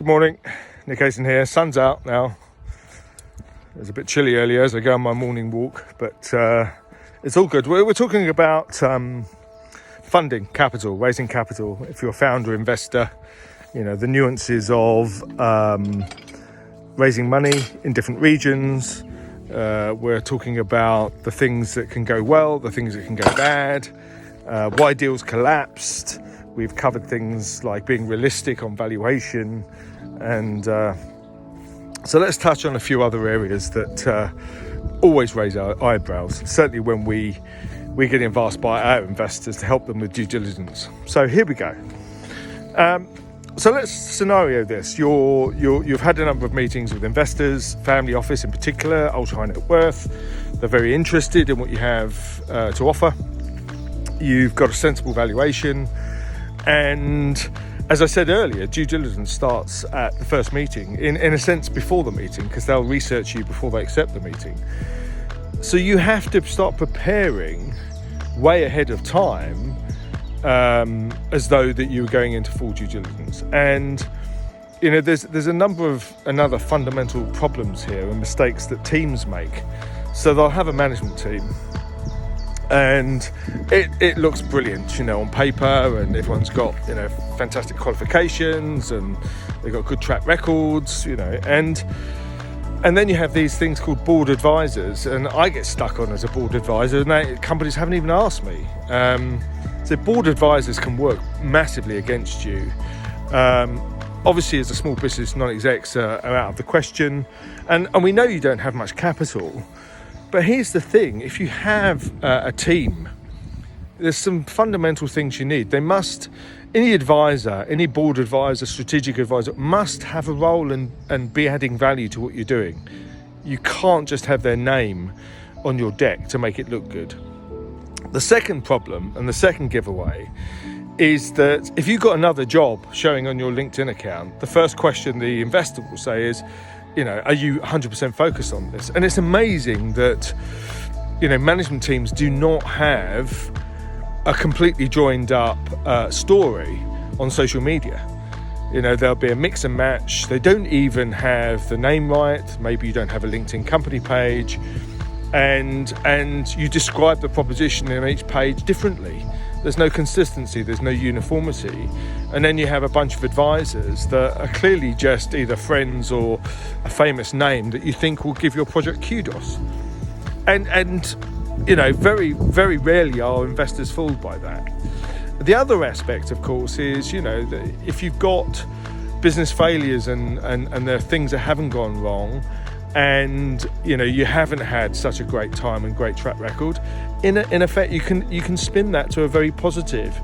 Good morning, Nick Hayson here. Sun's out now. It was a bit chilly earlier as I go on my morning walk, but it's all good. We're talking about funding, capital, raising capital. If you're a founder, investor, you know, the nuances of raising money in different regions. We're talking about the things that can go well, the things that can go bad, why deals collapsed. We've covered things like being realistic on valuation, and so let's touch on a few other areas that always raise our eyebrows, certainly when we get asked by our investors to help them with due diligence. So here we go. So let's scenario this. You've had a number of meetings with investors, family office in particular, ultra high net worth. They're very interested in what you have to offer. You've got a sensible valuation. And as I said earlier, due diligence starts at the first meeting, in a sense before the meeting, because they'll research you before they accept the meeting. So you have to start preparing way ahead of time, as though that you were going into full due diligence. And you know, there's a number of another fundamental problems here and mistakes that teams make. So they'll have a management team, and it looks brilliant, you know, on paper, and everyone's got, you know, fantastic qualifications and they've got good track records, you know, and then you have these things called board advisors, and I get stuck on as a board advisor, and companies haven't even asked me. So board advisors can work massively against you. Obviously, as a small business, non-execs are out of the question, and we know you don't have much capital. But here's the thing, if you have a team, there's some fundamental things you need. Any advisor, any board advisor, strategic advisor must have a role and be adding value to what you're doing. You can't just have their name on your deck to make it look good. The second problem and the second giveaway is that if you've got another job showing on your LinkedIn account, the first question the investor will say is, you know, are you 100% focused on this? And it's amazing that, you know, management teams do not have a completely joined up story on social media. You know, there'll be a mix and match. They don't even have the name right. Maybe you don't have a LinkedIn company page, and you describe the proposition in each page differently. There's no consistency, there's no uniformity. And then you have a bunch of advisors that are clearly just either friends or a famous name that you think will give your project kudos. And you know, very, very rarely are investors fooled by that. The other aspect, of course, is, you know, that if you've got business failures and there are things that haven't gone wrong, and you know, you haven't had such a great time and great track record, in effect you can spin that to a very positive.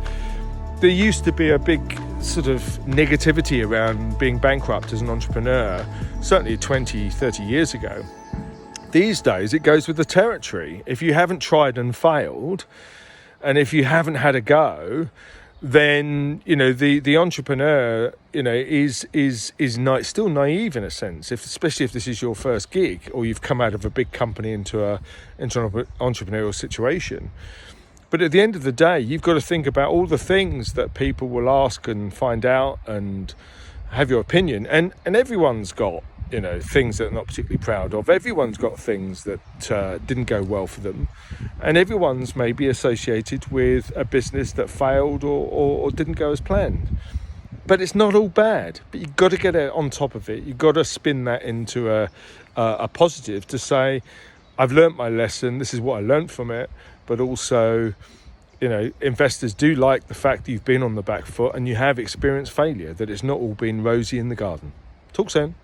There used to be a big sort of negativity around being bankrupt as an entrepreneur, certainly 20-30 years ago. These days it goes with the territory. If you haven't tried and failed, and if you haven't had a go, then, you know, the entrepreneur, you know, is still naive in a sense, especially if this is your first gig or you've come out of a big company into an entrepreneurial situation. But at the end of the day, you've got to think about all the things that people will ask and find out and have your opinion. And everyone's got, you know, things that they're not particularly proud of. Everyone's got things that didn't go well for them. And everyone's maybe associated with a business that failed or didn't go as planned. But it's not all bad. But you've got to get on top of it. You've got to spin that into a positive to say, I've learnt my lesson. This is what I learnt from it. But also, you know, investors do like the fact that you've been on the back foot and you have experienced failure, that it's not all been rosy in the garden. Talk soon.